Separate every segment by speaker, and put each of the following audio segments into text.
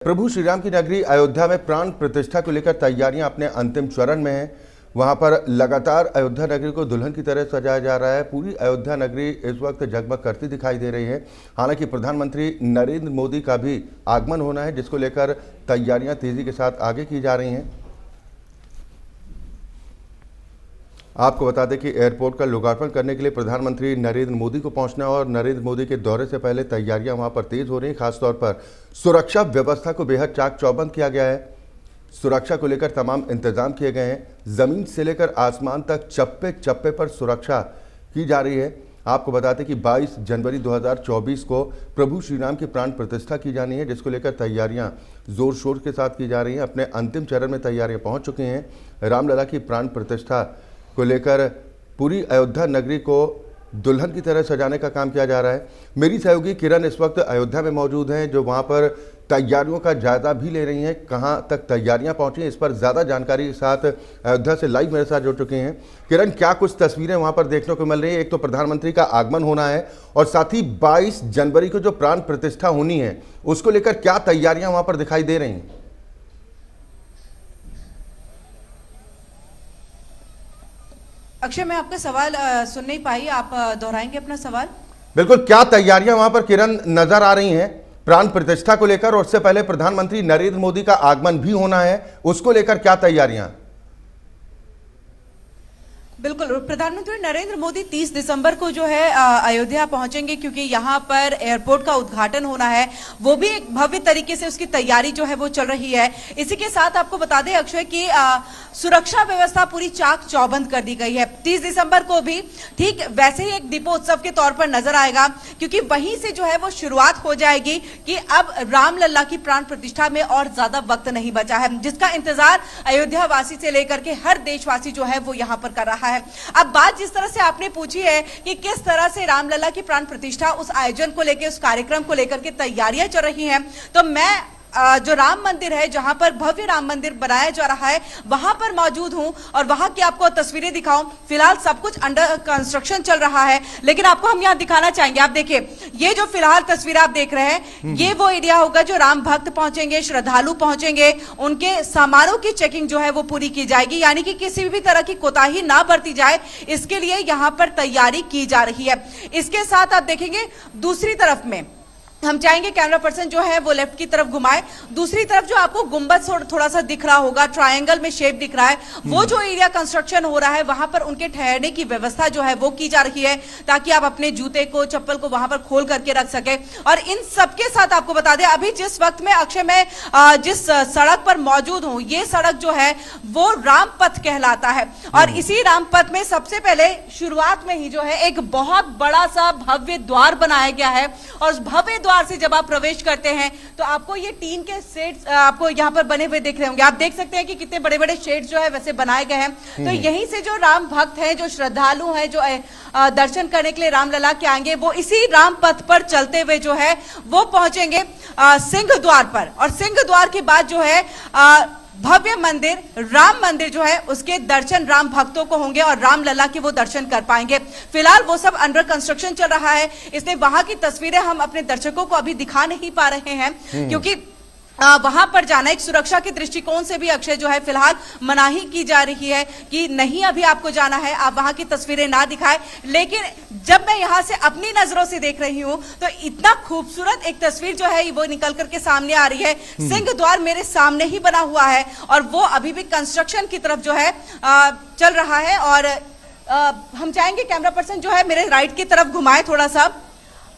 Speaker 1: प्रभु श्री राम की नगरी अयोध्या में प्राण प्रतिष्ठा को लेकर तैयारियां अपने अंतिम चरण में हैं। वहां पर लगातार अयोध्या नगरी को दुल्हन की तरह सजाया जा रहा है। पूरी अयोध्या नगरी इस वक्त जगमग करती दिखाई दे रही है। हालांकि प्रधानमंत्री नरेंद्र मोदी का भी आगमन होना है, जिसको लेकर तैयारियां तेजी के साथ आगे की जा रही हैं। आपको बता दें कि एयरपोर्ट का लोकार्पण करने के लिए प्रधानमंत्री नरेंद्र मोदी को पहुंचना और नरेंद्र मोदी के दौरे से पहले तैयारियां वहां पर तेज हो रही हैं। खासतौर पर सुरक्षा व्यवस्था को बेहद चाक चौबंद किया गया है। सुरक्षा को लेकर तमाम इंतजाम किए गए हैं। जमीन से लेकर आसमान तक चप्पे चप्पे पर सुरक्षा की जा रही है। आपको बता दें कि 22 जनवरी 2024 को प्रभु श्री राम की प्राण प्रतिष्ठा की जानी है, जिसको लेकर तैयारियां जोर शोर के साथ की जा रही हैं। अपने अंतिम चरण में तैयारियां पहुंच चुकी हैं। रामलला की प्राण प्रतिष्ठा को लेकर पूरी अयोध्या नगरी को दुल्हन की तरह सजाने का काम किया जा रहा है। मेरी सहयोगी किरण इस वक्त अयोध्या में मौजूद हैं, जो वहां पर तैयारियों का जायजा भी ले रही हैं। कहां तक तैयारियां पहुंची, इस पर ज़्यादा जानकारी के साथ अयोध्या से लाइव मेरे साथ जुड़ चुके हैं। किरण, क्या कुछ तस्वीरें वहां पर देखने को मिल रही है? एक तो प्रधानमंत्री का आगमन होना है और साथ ही 22 जनवरी को जो प्राण प्रतिष्ठा होनी है, उसको लेकर क्या तैयारियां वहां पर दिखाई दे रही हैं?
Speaker 2: अक्षय, मैं आपका सवाल सुन नहीं पाई, आप दोहराएंगे अपना सवाल?
Speaker 1: बिल्कुल, क्या तैयारियां वहां पर किरण नजर आ रही हैं प्राण प्रतिष्ठा को लेकर, और उससे पहले प्रधानमंत्री नरेंद्र मोदी का आगमन भी होना है, उसको लेकर क्या तैयारियां?
Speaker 2: बिल्कुल, प्रधानमंत्री नरेंद्र मोदी 30 दिसंबर को जो है अयोध्या पहुंचेंगे, क्योंकि यहां पर एयरपोर्ट का उद्घाटन होना है। वो भी एक भव्य तरीके से उसकी तैयारी जो है वो चल रही है। इसी के साथ आपको बता दें अक्षय कि सुरक्षा व्यवस्था पूरी चाक चौबंद कर दी गई है। 30 दिसंबर को भी ठीक वैसे ही एक दीपोत्सव के तौर पर नजर आएगा, क्योंकि वहीं से जो है वो शुरुआत हो जाएगी कि अब रामलला की प्राण प्रतिष्ठा में और ज्यादा वक्त नहीं बचा है, जिसका इंतजार अयोध्या वासी से लेकर के हर देशवासी जो है वो यहाँ पर कर रहा है। अब बात जिस तरह से आपने पूछी है कि किस तरह से रामलला की प्राण प्रतिष्ठा, उस आयोजन को लेकर, उस कार्यक्रम को लेकर के तैयारियां चल रही हैं, तो मैं जो राम मंदिर है, जहां पर भव्य राम मंदिर बनाया जा रहा है, वहां पर मौजूद हूं और वहां की आपको तस्वीरें दिखाऊं। फिलहाल सब कुछ अंडर कंस्ट्रक्शन चल रहा है, लेकिन आपको हम यहां दिखाना चाहेंगे। आप देखिए, ये जो फिलहाल तस्वीर आप देख रहे हैं, ये वो एरिया होगा जो राम भक्त पहुंचेंगे, श्रद्धालु पहुंचेंगे, उनके सामानों की चेकिंग जो है वो पूरी की जाएगी, यानी कि किसी भी तरह की कोताही ना बरती जाए, इसके लिए यहां पर तैयारी की जा रही है। इसके साथ आप देखेंगे दूसरी तरफ में हम चाहेंगे कैमरा पर्सन जो है वो लेफ्ट की तरफ घुमाए। दूसरी तरफ जो आपको गुंबद थोड़ा सा दिख रहा होगा, ट्रायंगल में शेप दिख रहा है, वो जो एरिया कंस्ट्रक्शन हो रहा है, वहां पर उनके ठहरने की व्यवस्था जो है वो की जा रही है, ताकि आप अपने जूते को, चप्पल को वहां पर खोल करके रख सके। और इन सबके साथ आपको बता दें, अभी जिस वक्त में अक्षय मैं जिस सड़क पर मौजूद हूं, ये सड़क जो है वो राम पथ कहलाता है। और इसी राम पथ में सबसे पहले शुरुआत में ही जो है एक बहुत बड़ा सा भव्य द्वार बनाया गया है, और उस भव्य द्वार से जब आप प्रवेश करते हैं तो आपको ये टीन के शेड्स आपको यहाँ पर बने हुए दिख रहे होंगे। आप देख सकते हैं कि कितने बड़े बड़े शेड्स जो है वैसे बनाए गए हैं। तो यहीं से जो राम भक्त हैं, जो श्रद्धालु हैं, जो दर्शन करने के लिए रामलला के आएंगे, वो इसी राम पथ पर चलते हुए जो है वो पहुंचेंगे सिंह द्वार पर। और सिंह द्वार के बाद जो है भव्य मंदिर, राम मंदिर जो है, उसके दर्शन राम भक्तों को होंगे और रामलला के वो दर्शन कर पाएंगे। फिलहाल वो सब अंडर कंस्ट्रक्शन चल रहा है, इसलिए वहां की तस्वीरें हम अपने दर्शकों को अभी दिखा नहीं पा रहे हैं, क्योंकि वहां पर जाना एक सुरक्षा के दृष्टिकोण से भी अक्षय जो है फिलहाल मनाही की जा रही है कि नहीं, अभी आपको जाना है, आप वहां की तस्वीरें ना दिखाएं। लेकिन जब मैं यहां से अपनी नजरों से देख रही हूं तो इतना खूबसूरत एक तस्वीर जो है वो निकल करके सामने आ रही है। सिंह द्वार मेरे सामने ही बना हुआ है और वो अभी भी कंस्ट्रक्शन की तरफ जो है चल रहा है। और हम चाहेंगे कैमरा पर्सन जो है मेरे राइट की तरफ घुमाए थोड़ा सा,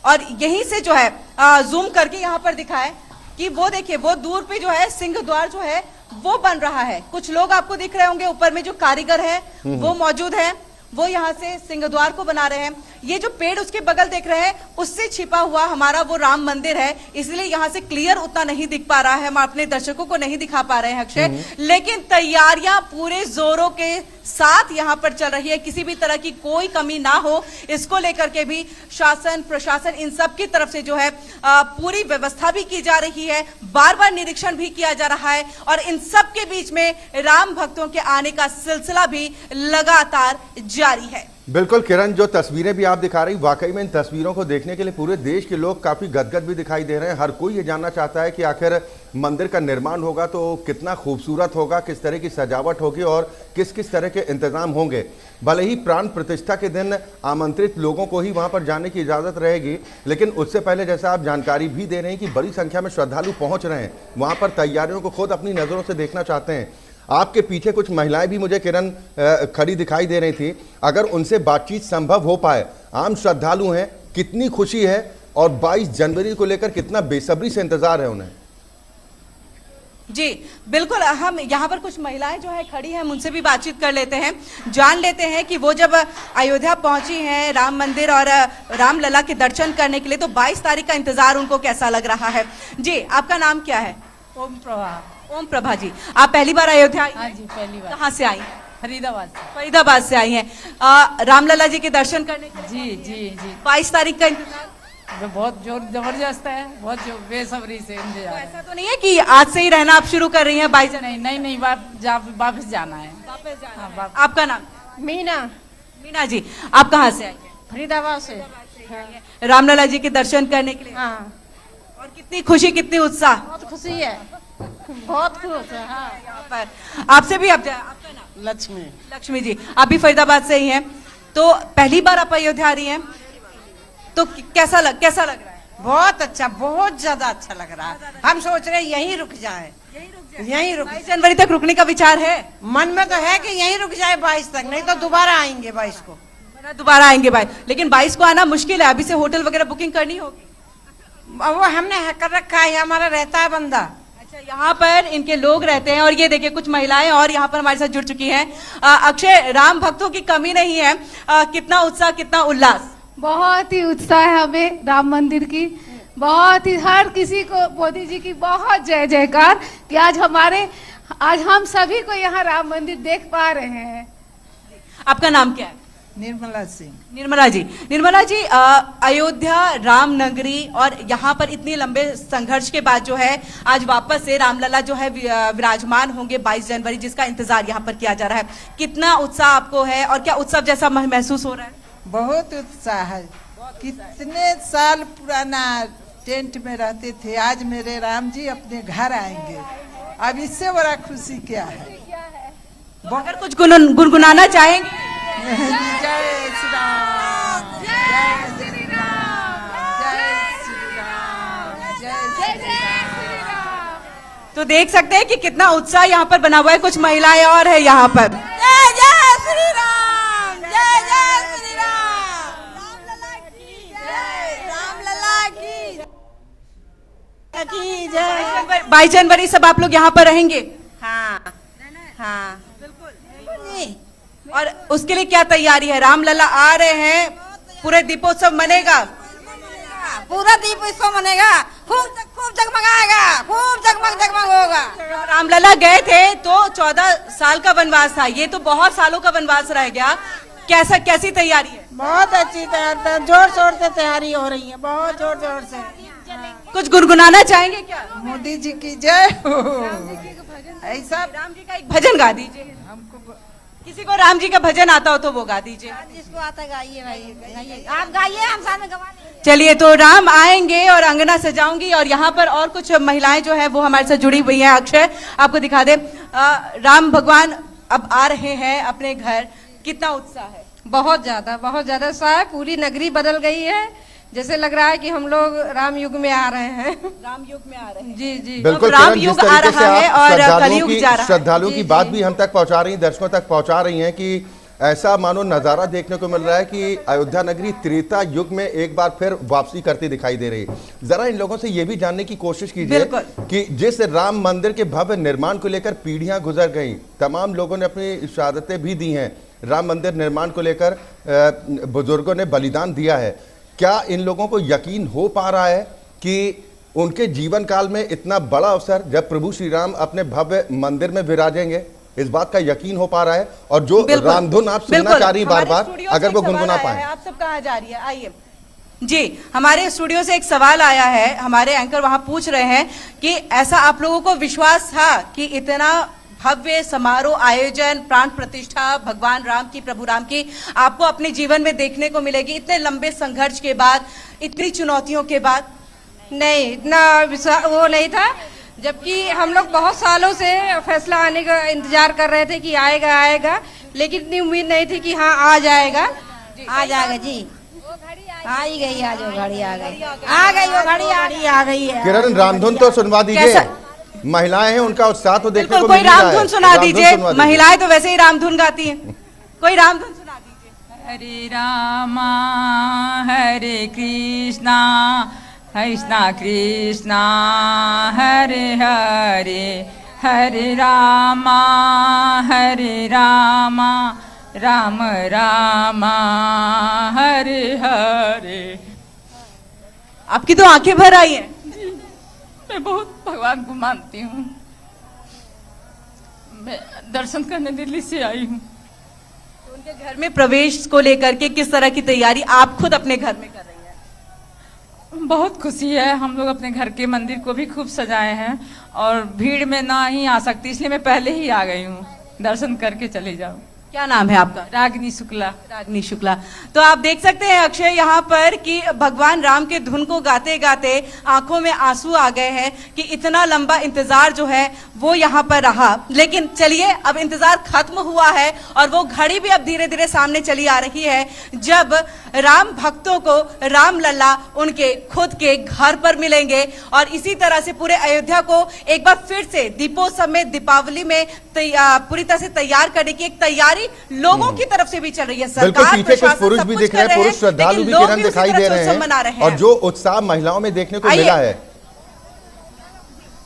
Speaker 2: और यहीं से जो है जूम करके यहाँ पर दिखाए कि वो देखिए, वो दूर पे जो है सिंह द्वार जो है वो बन रहा है। कुछ लोग आपको दिख रहे होंगे, ऊपर में जो कारीगर है वो मौजूद है, वो यहाँ से सिंह द्वार को बना रहे हैं। ये जो पेड़ उसके बगल देख रहे हैं, उससे छिपा हुआ हमारा वो राम मंदिर है, इसलिए यहाँ से क्लियर उतना नहीं दिख पा रहा है, हम अपने दर्शकों को नहीं दिखा पा रहे हैं अक्षय। लेकिन तैयारियां पूरे जोरों के साथ यहाँ पर चल रही है, किसी भी तरह की कोई कमी ना हो, इसको लेकर के भी शासन, प्रशासन, इन सब की तरफ से जो है पूरी व्यवस्था भी की जा रही है, बार बार निरीक्षण भी किया जा रहा है। और इन सब के बीच में राम भक्तों के आने का सिलसिला भी लगातार जारी है।
Speaker 1: बिल्कुल किरण, जो तस्वीरें भी आप दिखा रही, वाकई में इन तस्वीरों को देखने के लिए पूरे देश के लोग काफ़ी गदगद भी दिखाई दे रहे हैं। हर कोई ये जानना चाहता है कि आखिर मंदिर का निर्माण होगा तो कितना खूबसूरत होगा, किस तरह की सजावट होगी और किस किस तरह के इंतजाम होंगे। भले ही प्राण प्रतिष्ठा के दिन आमंत्रित लोगों को ही वहाँ पर जाने की इजाज़त रहेगी, लेकिन उससे पहले जैसा आप जानकारी भी दे रहे हैं कि बड़ी संख्या में श्रद्धालु पहुँच रहे हैं, वहाँ पर तैयारियों को खुद अपनी नज़रों से देखना चाहते हैं। आपके पीछे कुछ महिलाएं भी मुझे किरण खड़ी दिखाई दे रही थी, अगर उनसे बातचीत संभव हो पाए। आम श्रद्धालु हैं, कितनी खुशी है और 22 जनवरी को लेकर कितना बेसब्री से इंतजार है उन्हें।
Speaker 2: जी बिल्कुल, हम यहाँ पर कुछ महिलाएं जो है खड़ी हैं, उनसे भी बातचीत कर लेते हैं, जान लेते हैं कि वो जब अयोध्या पहुंची हैं राम मंदिर और रामलला के दर्शन करने के लिए, तो 22 तारीख का इंतजार उनको कैसा लग रहा है। जी, आपका नाम क्या है?
Speaker 3: ओम प्रभा।
Speaker 2: ओम प्रभा जी, आप पहली बार अयोध्या आई?
Speaker 3: हाँ जी, पहली बार।
Speaker 2: कहाँ से आई?
Speaker 3: फरीदाबाद से।
Speaker 2: फरीदाबाद से आई हैं रामलला जी के दर्शन करने के लिए।
Speaker 3: जी जी जी।
Speaker 2: 22 तारीख का इंतजार
Speaker 3: बहुत जोर जबरदस्त है, बहुत बेसब्री से
Speaker 2: तो
Speaker 3: इंतजार है।
Speaker 2: ऐसा तो नहीं है कि आज से ही रहना आप शुरू कर रही हैं 22 जनवरी?
Speaker 3: नहीं, वापस जाना है। हाँ,
Speaker 2: आपका नाम?
Speaker 3: मीना।
Speaker 2: मीना जी, आप कहाँ से आई हैं?
Speaker 3: फरीदाबाद से।
Speaker 2: रामलला जी के दर्शन करने के लिए।
Speaker 3: हाँ,
Speaker 2: और कितनी खुशी, कितनी उत्साह।
Speaker 3: बहुत खुशी है, बहुत खुश है। हाँ।
Speaker 2: यहाँ पर आपसे भी आपका नाम?
Speaker 3: लक्ष्मी।
Speaker 2: लक्ष्मी जी, आप भी फरीदाबाद से ही हैं, तो पहली बार आप अयोध्या आ रही हैं, तो कैसा लग रहा है?
Speaker 4: बहुत अच्छा, बहुत ज्यादा अच्छा लग रहा है। हम सोच रहे हैं यहीं रुक जाए, यहीं रुक।
Speaker 2: 22 जनवरी तक रुकने का विचार है?
Speaker 4: मन में तो है कि यहीं रुक जाए 22 तक, नहीं तो दोबारा आएंगे 22 को।
Speaker 2: दोबारा आएंगे 22, लेकिन 22 को आना मुश्किल है, अभी से होटल वगैरह बुकिंग करनी होगी।
Speaker 4: वो हमने कर रखा है, हमारा रहता है बंदा।
Speaker 2: अच्छा, यहाँ पर इनके लोग रहते हैं। और ये देखिए कुछ महिलाएं और यहाँ पर हमारे साथ जुड़ चुकी हैं। अक्षय, राम भक्तों की कमी नहीं है, कितना उत्साह, कितना उल्लास।
Speaker 5: बहुत ही उत्साह है हमें राम मंदिर की, बहुत ही, हर किसी को मोदी जी की बहुत जय जयकार कि आज हम सभी को यहाँ राम मंदिर देख पा रहे हैं।
Speaker 2: आपका नाम क्या है?
Speaker 4: निर्मला सिंह।
Speaker 2: निर्मला जी, अयोध्या राम नगरी और यहाँ पर इतने लंबे संघर्ष के बाद जो है आज वापस से रामलला जो है विराजमान होंगे 22 जनवरी, जिसका इंतजार यहाँ पर किया जा रहा है। कितना उत्साह आपको है और क्या उत्सव जैसा महसूस हो रहा है?
Speaker 6: बहुत उत्साह है। कितने साल पुराना टेंट में रहते थे, आज मेरे राम जी अपने घर आएंगे, अब इससे बड़ा खुशी क्या है।
Speaker 2: अगर कुछ गुनगुनाना चाहेंगे?
Speaker 6: जय श्री राम, जय श्री राम, जय श्री राम, जय श्री राम।
Speaker 2: तो देख सकते हैं कि कितना उत्साह यहाँ पर बना हुआ है। कुछ महिलाएं और है यहाँ पर।
Speaker 4: जय जय श्री राम, जय जय श्री राम, रामलला की जय, रामलला की जय।
Speaker 2: 22 जनवरी सब आप लोग यहाँ पर रहेंगे?
Speaker 4: हाँ हाँ,
Speaker 2: और उसके लिए क्या तैयारी है? रामलला आ रहे हैं, पूरे दीपोत्सव मनेगा,
Speaker 4: पूरा दीपोत्सव मनेगा, खूब जगमगाएगा, खूब जगमग होगा।
Speaker 2: रामलला गए थे तो 14 साल का वनवास था, ये तो बहुत सालों का वनवास रह गया। कैसी तैयारी है?
Speaker 6: बहुत अच्छी तैयारी, जोर शोर से तैयारी हो रही है, बहुत जोर जोर से।
Speaker 2: कुछ गुनगुनाना चाहेंगे क्या?
Speaker 6: मोदी जी की जय हो। ऐसा
Speaker 2: राम जी का एक भजन गा दीजिए हमको। किसी को राम जी का भजन आता हो तो वो गा दीजिए।
Speaker 4: जिसको आता गाइए भाई, आप गाइए, हम साथ में गवा देंगे।
Speaker 2: चलिए, तो राम आएंगे और अंगना सजाऊंगी। और यहाँ पर और कुछ महिलाएं जो है वो हमारे साथ जुड़ी हुई हैं। अक्षय, आपको दिखा दे, राम भगवान अब आ रहे हैं अपने घर, कितना उत्साह है?
Speaker 3: बहुत ज्यादा उत्साह है। पूरी नगरी बदल गई है, जैसे लग रहा है कि हम लोग राम युग में आ रहे हैं।
Speaker 2: राम युग में आ रहे हैं।
Speaker 3: जी जी,
Speaker 1: बिल्कुल
Speaker 2: राम
Speaker 1: किरण, जिस
Speaker 2: युग आ
Speaker 1: तरीके से
Speaker 2: रहा है
Speaker 1: आप
Speaker 2: और कलयुग जा रहा है।
Speaker 1: श्रद्धालुओं की बात भी हम तक पहुंचा रही हैं, दर्शकों तक पहुंचा रही हैं कि ऐसा मानो नजारा देखने को मिल रहा है कि अयोध्या नगरी त्रेता युग में एक बार फिर वापसी करती दिखाई दे रही है। जरा इन लोगों से ये भी जानने की कोशिश कीजिए कि जिस राम मंदिर के भव्य निर्माण को लेकर पीढ़ियां गुजर गई, तमाम लोगों ने अपनी शहादतें भी दी हैं, राम मंदिर निर्माण को लेकर बुजुर्गों ने बलिदान दिया है, क्या इन लोगों को यकीन हो पा रहा है कि उनके जीवन काल में इतना बड़ा अवसर जब प्रभु श्री राम अपने भव्य मंदिर में विराजेंगे, इस बात का यकीन हो पा रहा है? और जो रामधुन आप सुनना चाह रही बार बार, अगर वो गुनगुना पाए।
Speaker 2: आप सब कहाँ जा रही है? आइए जी, हमारे स्टूडियो से एक सवाल आया है, हमारे एंकर वहां पूछ रहे हैं कि ऐसा आप लोगों को विश्वास था कि इतना भव्य समारोह आयोजन, प्राण प्रतिष्ठा भगवान राम की, प्रभु राम की आपको अपने जीवन में देखने को मिलेगी इतने लंबे संघर्ष के बाद, इतनी चुनौतियों के बाद?
Speaker 3: नहीं, इतना विश्वास वो नहीं था, जबकि हम लोग बहुत सालों से फैसला आने का इंतजार कर रहे थे कि आएगा आएगा, लेकिन इतनी उम्मीद नहीं थी कि हाँ आ जाएगा।
Speaker 4: आ जाएगा जी, आ ही गई, आज वो घड़ी आ गई, आ गई वो घड़ी आ गई है।
Speaker 1: किरण, रामधुन तो सुनवा दीजिए। महिलाएं हैं, उनका उत्साह तो देखने को
Speaker 2: कोई
Speaker 1: मिल रहा है।
Speaker 2: रामधुन सुना दीजिए। महिलाएं तो वैसे ही रामधुन गाती हैं, कोई रामधुन सुना दीजिए।
Speaker 7: हरे रामा हरे कृष्णा कृष्णा कृष्णा हरे हरे, हरे रामा राम रामा हरे हरे।
Speaker 2: आपकी तो आंखें भर आई हैं।
Speaker 7: मैं बहुत भगवान को मानती हूँ। मैं दर्शन करने दिल्ली से आई हूँ।
Speaker 2: तो उनके घर में प्रवेश को लेकर के किस तरह की तैयारी आप खुद अपने घर में कर रही हैं?
Speaker 7: बहुत खुशी है। हम लोग अपने घर के मंदिर को भी खूब सजाए हैं और भीड़ में ना ही आ सकती, इसलिए मैं पहले ही आ गई हूँ, दर्शन करके चली जाऊँ।
Speaker 2: क्या नाम है आपका?
Speaker 7: रागिनी शुक्ला।
Speaker 2: रागिनी शुक्ला। तो आप देख सकते हैं अक्षय यहाँ पर कि भगवान राम के धुन को गाते गाते आंखों में आंसू आ गए हैं कि इतना लंबा इंतजार जो है वो यहाँ पर रहा। लेकिन चलिए, अब इंतजार खत्म हुआ है और वो घड़ी भी अब धीरे धीरे सामने चली आ रही है, जब राम भक्तों को राम लल्ला उनके खुद के घर पर मिलेंगे। और इसी तरह से पूरे अयोध्या को एक बार फिर से दीपोत्सव में, दीपावली में पूरी तरह से तैयार करने की एक तैयारी लोगों की तरफ से भी चल रही है।
Speaker 1: बिल्कुल,
Speaker 2: सरकार,
Speaker 1: पीछे कुछ पुरुष भी दिख रहे हैं, पुरुष श्रद्धालु भी किरण दिखाई दे रहे हैं, और जो उत्साह महिलाओं में देखने को मिला है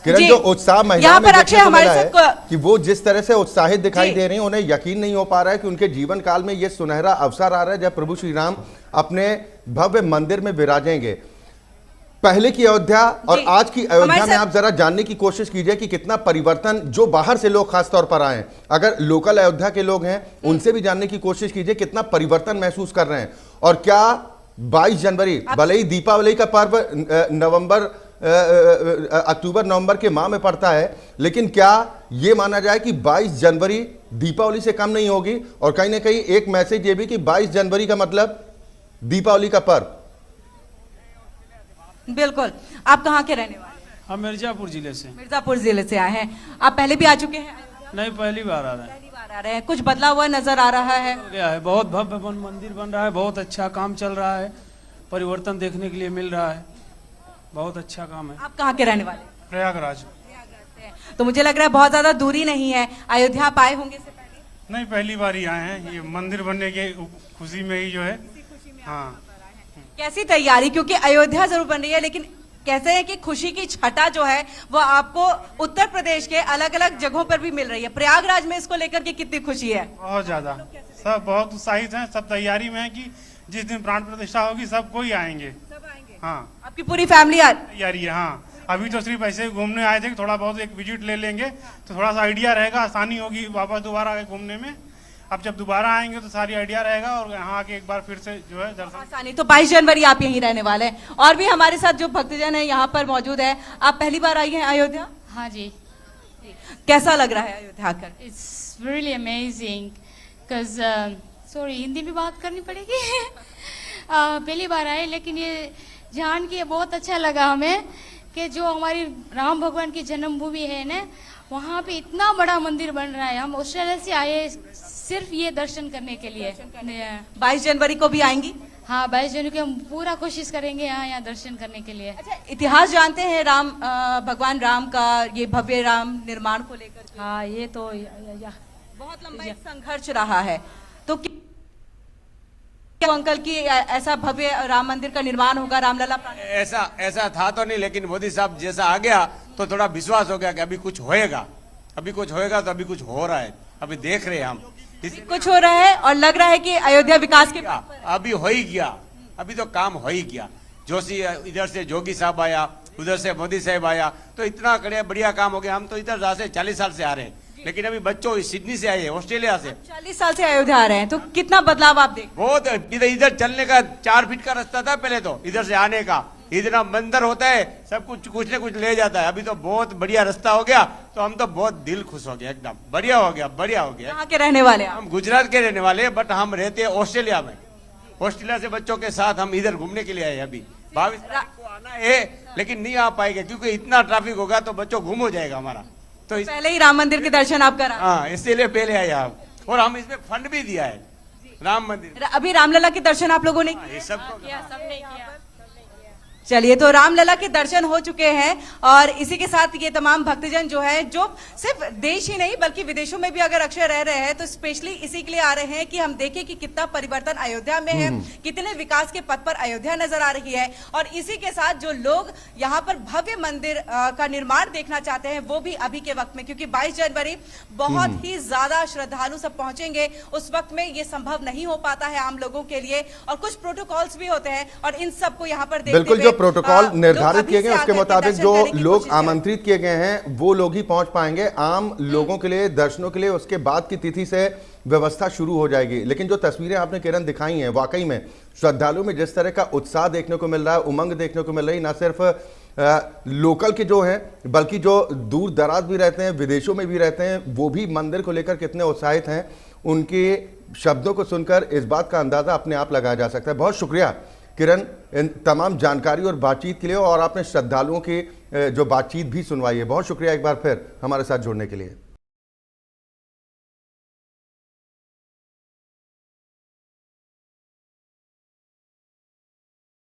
Speaker 1: किरण, जो उत्साह महिलाओं में देखने को मिला है कि वो जिस तरह से उत्साहित दिखाई दे रही हैं, उन्हें यकीन नहीं हो पा रहा है कि उनके जीवन काल में ये सुनहरा अवसर आ रहा है जब प्रभु श्री राम अपने भव्य मंदिर में विराजेंगे। पहले की अयोध्या और आज की अयोध्या में आप जरा जानने की कोशिश कीजिए कि कितना परिवर्तन, जो बाहर से लोग खासतौर पर आए हैं, अगर लोकल अयोध्या के लोग हैं उनसे भी जानने की कोशिश कीजिए कितना परिवर्तन महसूस कर रहे हैं। और क्या 22 जनवरी, भले ही दीपावली का पर्व अक्टूबर नवंबर के माह में पड़ता है, लेकिन क्या ये माना जाए कि 22 जनवरी दीपावली से कम नहीं होगी? और कहीं ना कहीं एक मैसेज ये भी कि 22 जनवरी का मतलब दीपावली का पर्व।
Speaker 2: बिल्कुल। आप कहाँ के रहने वाले हैं?
Speaker 8: हम मिर्जापुर जिले से।
Speaker 2: मिर्जापुर जिले से आए हैं। आप पहले भी आ चुके हैं?
Speaker 8: नहीं, पहली बार आ रहे हैं।
Speaker 2: पहली बार आ रहे हैं। कुछ बदला हुआ नजर आ रहा है?
Speaker 8: हो गया है, बहुत भव्य मंदिर बन रहा है, बहुत अच्छा काम चल रहा है, परिवर्तन देखने के लिए मिल रहा है, बहुत अच्छा काम है।
Speaker 2: आप कहाँ के रहने वाले?
Speaker 8: प्रयागराज।
Speaker 2: तो मुझे लग रहा है बहुत ज्यादा दूरी नहीं है। अयोध्या आप आए होंगे इससे पहले?
Speaker 8: नहीं, पहली बार ही आए हैं। ये मंदिर बनने की खुशी में ही जो है। हाँ।
Speaker 2: कैसी तैयारी? क्योंकि अयोध्या जरूर बन रही है, लेकिन कहते हैं कि खुशी की छटा जो है वो आपको उत्तर प्रदेश के अलग अलग जगहों पर भी मिल रही है। प्रयागराज में इसको लेकर के कितनी खुशी है?
Speaker 8: बहुत ज्यादा, सब बहुत उत्साहित हैं, सब तैयारी में है कि जिस दिन प्राण प्रतिष्ठा होगी सब कोई आएंगे। हाँ,
Speaker 2: आपकी पूरी फैमिली
Speaker 8: तैयारी है। हाँ, अभी तो सिर्फ ऐसे घूमने आए थे, थोड़ा बहुत एक विजिट ले लेंगे तो थोड़ा सा आइडिया रहेगा, आसानी होगी वापस दोबारा आके घूमने में। अब जब दोबारा आएंगे तो सारी आइडिया रहेगा और यहाँ आके एक बार फिर से जो है दर्शन
Speaker 2: आसानी। तो 22 जनवरी आप यहीं रहने वाले हैं। और भी हमारे साथ जो भक्तजन है यहाँ पर मौजूद है। आप पहली बार आई हैं अयोध्या?
Speaker 9: हाँ जी।
Speaker 2: कैसा लग रहा है अयोध्या आकर?
Speaker 9: It's really amazing because sorry, Hindi में बात करनी पड़ेगी। पहली बार आए, लेकिन ये जान के बहुत अच्छा लगा हमें कि जो हमारी राम भगवान की जन्मभूमि है ना, वहाँ पे इतना बड़ा मंदिर बन रहा है। हम ऑस्ट्रेलिया से आए सिर्फ ये दर्शन करने के लिए।
Speaker 2: 22 जनवरी को भी आएंगी?
Speaker 9: हाँ, 22 जनवरी को हम पूरा कोशिश करेंगे यहाँ दर्शन करने के लिए।
Speaker 2: अच्छा, इतिहास जानते हैं राम भगवान राम का, ये भव्य राम निर्माण को लेकर?
Speaker 9: हाँ, ये तो
Speaker 2: बहुत लंबा एक संघर्ष रहा है। तो क्या अंकल की ऐसा भव्य राम मंदिर का निर्माण होगा? रामलला
Speaker 10: ऐसा था तो नहीं, लेकिन मोदी साहब जैसा आ गया तो थोड़ा विश्वास हो गया कि अभी कुछ होएगा, अभी कुछ होएगा। तो अभी कुछ हो रहा है, अभी देख रहे हैं हम
Speaker 2: कुछ हो रहा है और लग रहा है कि अयोध्या विकास के
Speaker 10: अभी हो ही गया, अभी तो काम हो ही गया। जोशी इधर से जोगी साहब आया, उधर से मोदी साहब आया, तो इतना बढ़िया काम हो गया। हम तो इधर से 40 साल से आ रहे हैं, लेकिन अभी बच्चों सिडनी से आए हैं, ऑस्ट्रेलिया से
Speaker 2: 40 साल से अयोध्या आ रहे हैं। तो कितना बदलाव आप देख?
Speaker 10: बहुत। इधर चलने का 4 फीट का रास्ता था पहले, तो इधर से आने का इतना मंदिर होता है, सब कुछ न कुछ ले जाता है। अभी तो बहुत बढ़िया रास्ता हो गया, तो हम तो बहुत दिल खुश हो गया, एकदम बढ़िया हो गया, बढ़िया हो गया।
Speaker 2: कहाँ के रहने वाले हैं?
Speaker 10: हम गुजरात के रहने वाले हैं, बट हम रहते हैं ऑस्ट्रेलिया में। ऑस्ट्रेलिया से बच्चों के साथ हम इधर घूमने के लिए आए। अभी 22 तारीख को आना है, लेकिन नहीं आ पाएंगे क्योंकि इतना ट्रैफिक होगा तो बच्चों गुम हो जाएगा हमारा। तो
Speaker 2: पहले ही राम मंदिर के दर्शन आप करा?
Speaker 10: हाँ, इसीलिए पहले आए आप, और हम इसमें फंड भी दिया है राम मंदिर।
Speaker 2: अभी रामलला के दर्शन आप लोगों ने
Speaker 10: ये सबको
Speaker 9: सबने किया।
Speaker 2: चलिए, तो रामलला के दर्शन हो चुके हैं और इसी के साथ ये तमाम भक्तजन जो है, जो सिर्फ देश ही नहीं बल्कि विदेशों में भी अगर अक्षय रह रहे हैं तो स्पेशली इसी के लिए आ रहे हैं कि हम देखें कि कितना परिवर्तन अयोध्या में है, कितने विकास के पथ पर अयोध्या नजर आ रही है। और इसी के साथ जो लोग यहाँ पर भव्य मंदिर का निर्माण देखना चाहते हैं वो भी अभी के वक्त में, क्योंकि 22 जनवरी बहुत ही ज्यादा श्रद्धालु सब पहुंचेंगे, उस वक्त में ये संभव नहीं हो पाता है आम लोगों के लिए, और कुछ प्रोटोकॉल्स भी होते हैं और इन सबको यहाँ पर देखते हुए
Speaker 1: प्रोटोकॉल निर्धारित किए गए उसके मुताबिक जो लोग आमंत्रित किए गए हैं वो लोग ही पहुंच पाएंगे। आम लोगों के लिए, दर्शनों के लिए उसके बाद की तिथि से व्यवस्था शुरू हो जाएगी। लेकिन जो तस्वीरें आपने किरण दिखाई हैं, वाकई में श्रद्धालुओं में जिस तरह का उत्साह देखने को मिल रहा है, उमंग देखने को मिल रही, ना सिर्फ लोकल के जो हैं बल्कि जो दूर दराज भी रहते हैं, विदेशों में भी रहते हैं, वो भी मंदिर को लेकर कितने उत्साहित हैं, उनके शब्दों को सुनकर इस बात का अंदाजा अपने आप लगाया जा सकता है। बहुत शुक्रिया किरण इन तमाम जानकारी और बातचीत के लिए, और आपने श्रद्धालुओं की जो बातचीत भी सुनवाई है। बहुत शुक्रिया एक बार फिर हमारे साथ जुड़ने के लिए।